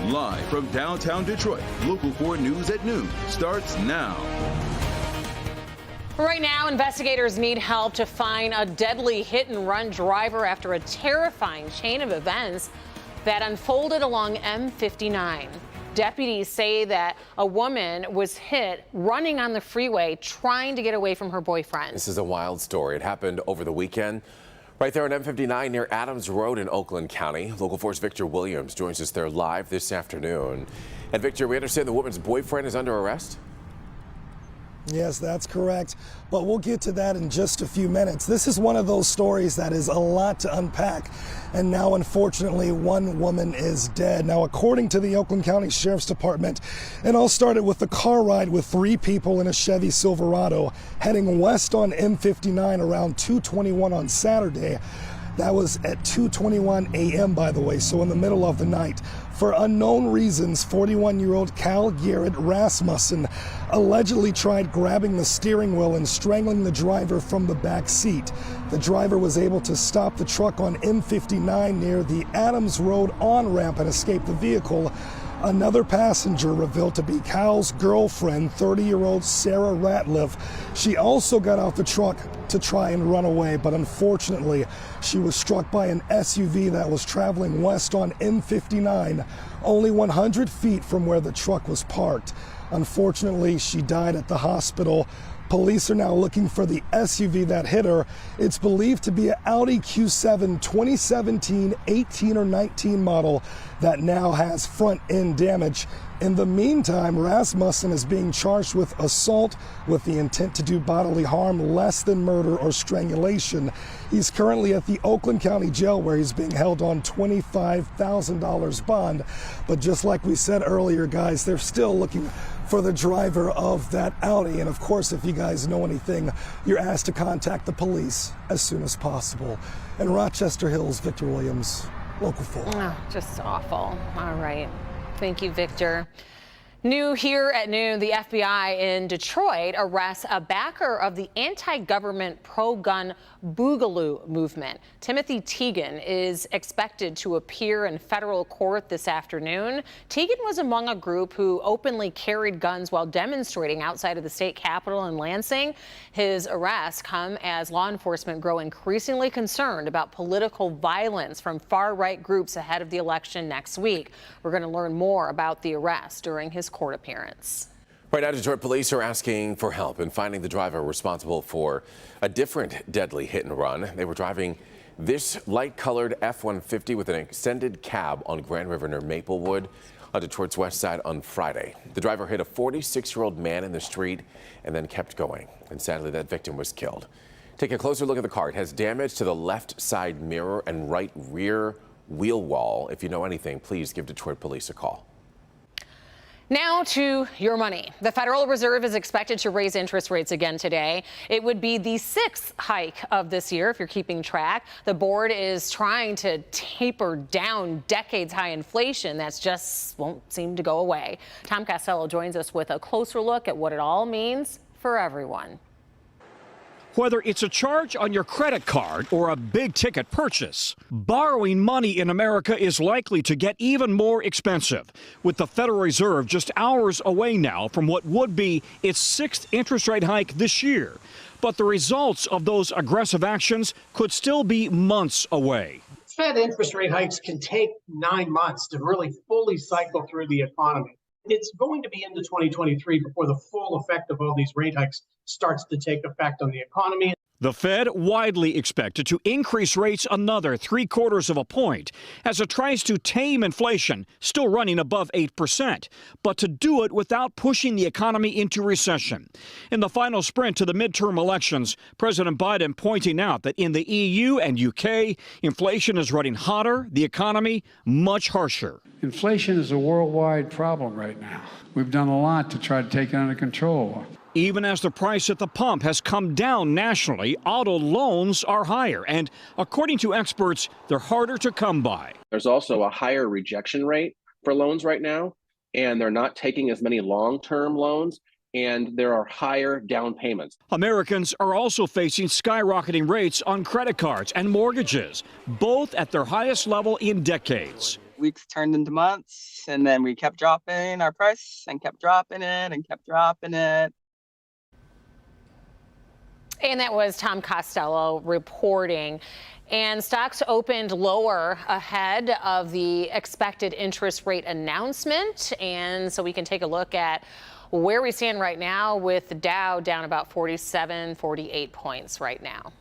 Live from downtown Detroit, Local 4 News at noon starts now. Right now, investigators need help to find a deadly hit-and-run driver after a terrifying chain of events that unfolded along M59. Deputies say that a woman was hit running on the freeway trying to get away from her boyfriend. This is a wild story. It happened over the weekend right there on M59 near Adams Road in Oakland County. Local 4's Victor Williams joins us there live this afternoon. And Victor, we understand the woman's boyfriend is under arrest? Yes, that's correct. But we'll get to that in just a few minutes. This is one of those stories that is a lot to unpack. And now, unfortunately, one woman is dead. Now, according to the Oakland County Sheriff's Department, it all started with a car ride with 3 people in a Chevy Silverado heading west on M59 around 2:21 on Saturday. That was at 2:21 a.m., by the way, so in the middle of the night. For unknown reasons, 41-year-old Cal Garrett Rasmussen allegedly tried grabbing the steering wheel and strangling the driver from the back seat. The driver was able to stop the truck on M59 near the Adams Road on-ramp and escape the vehicle. Another passenger revealed to be Cal's girlfriend, 30-year-old Sarah Ratliff. She also got out the truck to try and run away, but unfortunately, she was struck by an SUV that was traveling west on M59, only 100 feet from where the truck was parked. Unfortunately, she died at the hospital. Police are now looking for the SUV that hit her. It's believed to be an Audi Q7 2017 18 or 19 model that now has front end damage. In the meantime, Rasmussen is being charged with assault with the intent to do bodily harm less than murder or strangulation. He's currently at the Oakland County Jail where he's being held on $25,000 bond. But just like we said earlier, guys, they're still looking for the driver of that Audi. And of course, if you guys know anything, you're asked to contact the police as soon as possible. In Rochester Hills, Victor Williams, Local 4. Oh, just awful. All right. Thank you, Victor. New here at noon, the FBI in Detroit arrests a backer of the anti-government pro-gun Boogaloo movement. Timothy Teagan is expected to appear in federal court this afternoon. Teagan was among a group who openly carried guns while demonstrating outside of the state capitol in Lansing. His arrests come as law enforcement grow increasingly concerned about political violence from far-right groups ahead of the election next week. We're going to learn more about the arrest during his court appearance. Right now, Detroit police are asking for help in finding the driver responsible for a different deadly hit and run. They were driving this light-colored F-150 with an extended cab on Grand River near Maplewood on Detroit's west side on Friday. The driver hit a 46-year-old man in the street and then kept going. And sadly, that victim was killed. Take a closer look at the car. It has damage to the left side mirror and right rear wheel wall. If you know anything, please give Detroit police a call. Now to your money. The Federal Reserve is expected to raise interest rates again today. It would be the 6th hike of this year, if you're keeping track. The board is trying to taper down decades-high inflation that just won't seem to go away. Tom Costello joins us with a closer look at what it all means for everyone. Whether it's a charge on your credit card or a big-ticket purchase, borrowing money in America is likely to get even more expensive, with the Federal Reserve just hours away now from what would be its 6th interest rate hike this year. But the results of those aggressive actions could still be months away. Fed interest rate hikes can take 9 months to really fully cycle through the economy. It's going to be into 2023 before the full effect of all these rate hikes starts to take effect on the economy. The Fed widely expected to increase rates another 3/4 of a point as it tries to tame inflation, still running above 8%, but to do it without pushing the economy into recession. In the final sprint to the midterm elections, President Biden pointing out that in the EU and UK, inflation is running hotter, the economy much harsher. Inflation is a worldwide problem right now. We've done a lot to try to take it under control. Even as the price at the pump has come down nationally, auto loans are higher. And according to experts, they're harder to come by. There's also a higher rejection rate for loans right now, and they're not taking as many long-term loans. and there are higher down payments. Americans are also facing skyrocketing rates on credit cards and mortgages, both at their highest level in decades. Weeks turned into months, and then we kept dropping our price and kept dropping it and kept dropping it. And that was Tom Costello reporting. And stocks opened lower ahead of the expected interest rate announcement. And so we can take a look at where we stand right now with the Dow down about 47, 48 points right now.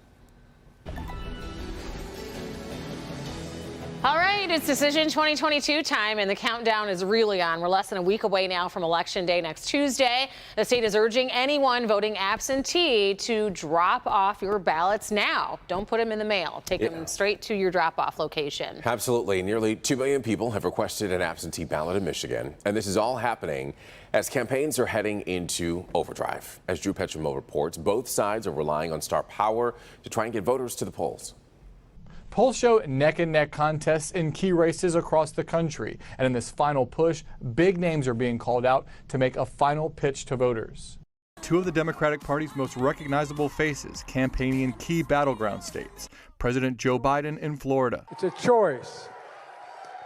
All right, it's Decision 2022 time, and the countdown is really on. We're less than a week away now from Election Day next Tuesday. The state is urging anyone voting absentee to drop off your ballots now. Don't put them in the mail. Take them straight to your drop-off location. Absolutely. Nearly 2 million people have requested an absentee ballot in Michigan, and this is all happening as campaigns are heading into overdrive. As Drew Petrimo reports, both sides are relying on star power to try and get voters to the polls. Polls show neck-and-neck contests in key races across the country. And in this final push, big names are being called out to make a final pitch to voters. Two of the Democratic Party's most recognizable faces campaigning in key battleground states. President Joe Biden in Florida. It's a choice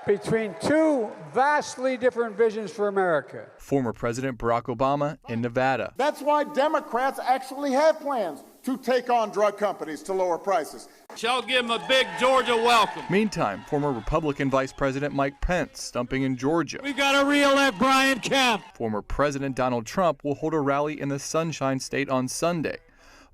between two vastly different visions for America. Former President Barack Obama in Nevada. That's why Democrats actually have plans to take on drug companies to lower prices. Shall give them a big Georgia welcome. Meantime, former Republican Vice President Mike Pence stumping in Georgia. We've got to re-elect Brian Kemp. Former President Donald Trump will hold a rally in the Sunshine State on Sunday.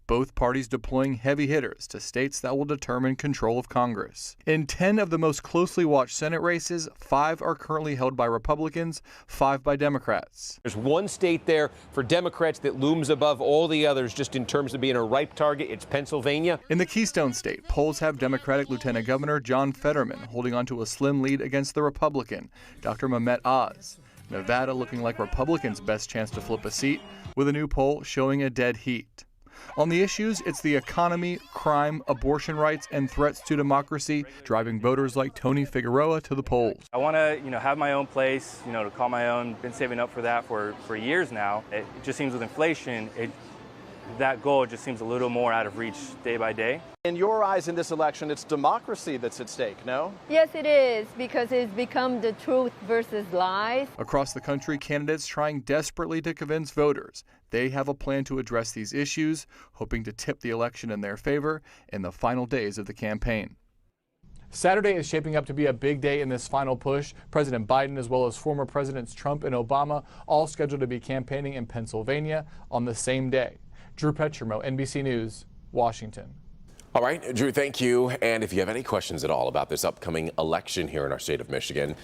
Both parties deploying heavy hitters to states that will determine control of Congress. In 10 of the most closely watched Senate races, 5 are currently held by Republicans, 5 by Democrats. There's one state there for Democrats that looms above all the others just in terms of being a ripe target. It's Pennsylvania. In the Keystone State, polls have Democratic Lieutenant Governor John Fetterman holding onto a slim lead against the Republican, Dr. Mehmet Oz. Nevada looking like Republicans' best chance to flip a seat, with a new poll showing a dead heat. On the issues, it's the economy, crime, abortion rights, and threats to democracy driving voters like Tony Figueroa to the polls. I want to, have my own place, to call my own. Been saving up for that for years now. It just seems with inflation, that goal just seems a little more out of reach day by day. In your eyes in this election, it's democracy that's at stake, no? Yes, it is, because it's become the truth versus lies. Across the country, candidates trying desperately to convince voters they have a plan to address these issues, hoping to tip the election in their favor in the final days of the campaign. Saturday is shaping up to be a big day in this final push. President Biden, as well as former Presidents Trump and Obama, all scheduled to be campaigning in Pennsylvania on the same day. Drew Petrimo, NBC News, Washington. All right, Drew, thank you. And if you have any questions at all about this upcoming election here in our state of Michigan,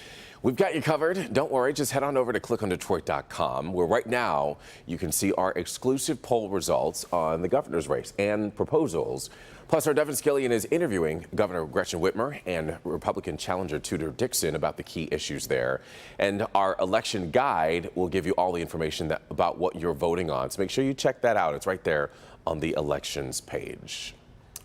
we've got you covered. Don't worry, just head on over to clickondetroit.com, where right now you can see our exclusive poll results on the governor's race and proposals. Plus, our Devin Scillian is interviewing Governor Gretchen Whitmer and Republican challenger Tudor Dixon about the key issues there. And our election guide will give you all the information about what you're voting on. So make sure you check that out. It's right there on the elections page.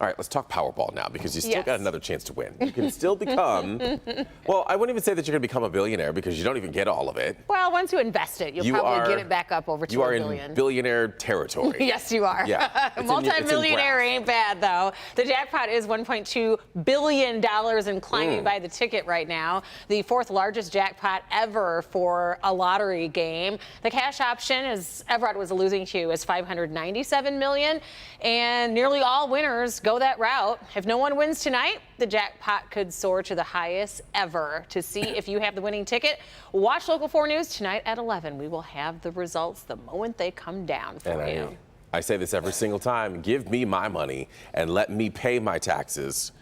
All right, let's talk Powerball now, because you still got another chance to win. You can still become, well, I wouldn't even say that you're going to become a billionaire, because you don't even get all of it. Well, once you invest it, you'll probably get it back up over to $1 billion. You are in billionaire territory. Yes, you are. Yeah, Multi-millionaire ain't bad, though. The jackpot is $1.2 billion and climbing by the ticket right now. The 4th largest jackpot ever for a lottery game. The cash option, as Everett was alluding to, is $597 million, and nearly all winners go that route. If no one wins tonight, the jackpot could soar to the highest ever. To see if you have the winning ticket, watch Local 4 News tonight at 11. We will have the results the moment they come down for you. I say this every single time. Give me my money and let me pay my taxes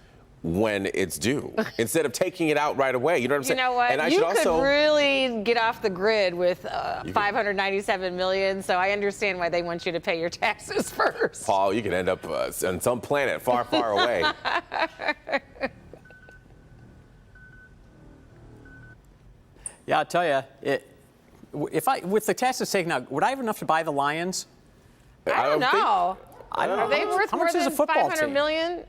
when it's due, instead of taking it out right away. You know what I'm saying? You know what? And you could really get off the grid with $597 million, so I understand why they want you to pay your taxes first. Paul, you could end up on some planet far, far away. Yeah, I'll tell you, with the taxes taken out, would I have enough to buy the Lions? I don't know. I don't know. Are they worth How more much is than a football $500 team? million?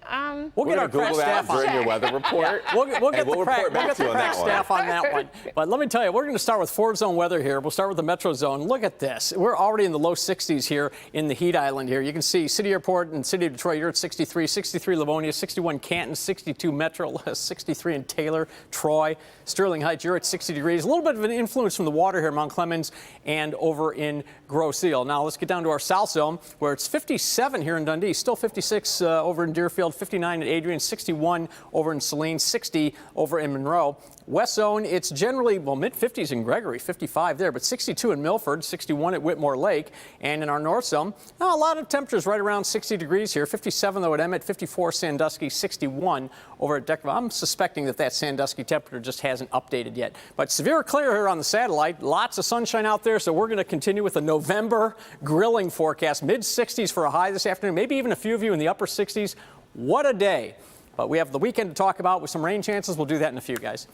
We'll get our Google crack that staff on during your weather report. We'll get we'll the crack, report back to you on that one. staff on that one. But let me tell you, we're going to start with Ford Zone weather here. We'll start with the Metro Zone. Look at this. We're already in the low 60s here in the heat island here. You can see City Airport and City of Detroit, you're at 63, 63 Livonia, 61 Canton, 62 Metro, 63 in Taylor, Troy, Sterling Heights, you're at 60 degrees. A little bit of an influence from the water here, Mount Clemens and over in Grosse Ile. Now let's get down to our South Zone where it's 57 here in Dundee, still 56 over in Deerfield, 59 in Adrian, 61 over in Saline, 60 over in Monroe. West Zone, it's generally, well, mid-50s in Gregory, 55 there, but 62 in Milford, 61 at Whitmore Lake. And in our North Zone, a lot of temperatures right around 60 degrees here, 57 though at Emmett, 54 Sandusky, 61 over at Deckerville. I'm suspecting that Sandusky temperature just hasn't updated yet. But severe clear here on the satellite, lots of sunshine out there, so we're going to continue with the November grilling forecast. Mid-60s for a high this afternoon, maybe even a few of you in the upper 60s. What a day. But we have the weekend to talk about with some rain chances. We'll do that in a few, guys.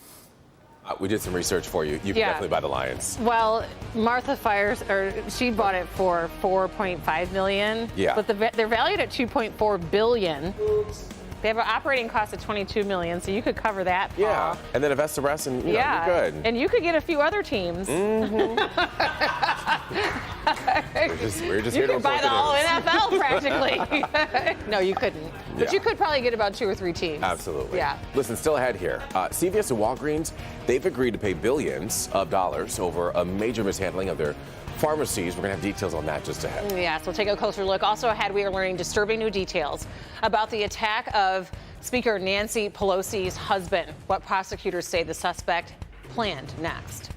We did some research for you. You can definitely buy the Lions. Well, Martha she bought it for $4.5 million. Yeah. But they're valued at $2.4 billion. Oops. They have an operating cost of $22 million, so you could cover that. Paul. Yeah. And then invest the rest, and you're good. And you could get a few other teams. Mm-hmm. we're just you here to could buy the whole news. NFL practically. No, you couldn't. But you could probably get about 2 or 3 teams. Absolutely. Yeah. Listen, still ahead here. CVS and Walgreens, they've agreed to pay billions of dollars over a major mishandling of their pharmacies. We're going to have details on that just ahead. Yes, we'll take a closer look. Also ahead, we are learning disturbing new details about the attack of Speaker Nancy Pelosi's husband. What prosecutors say the suspect planned next.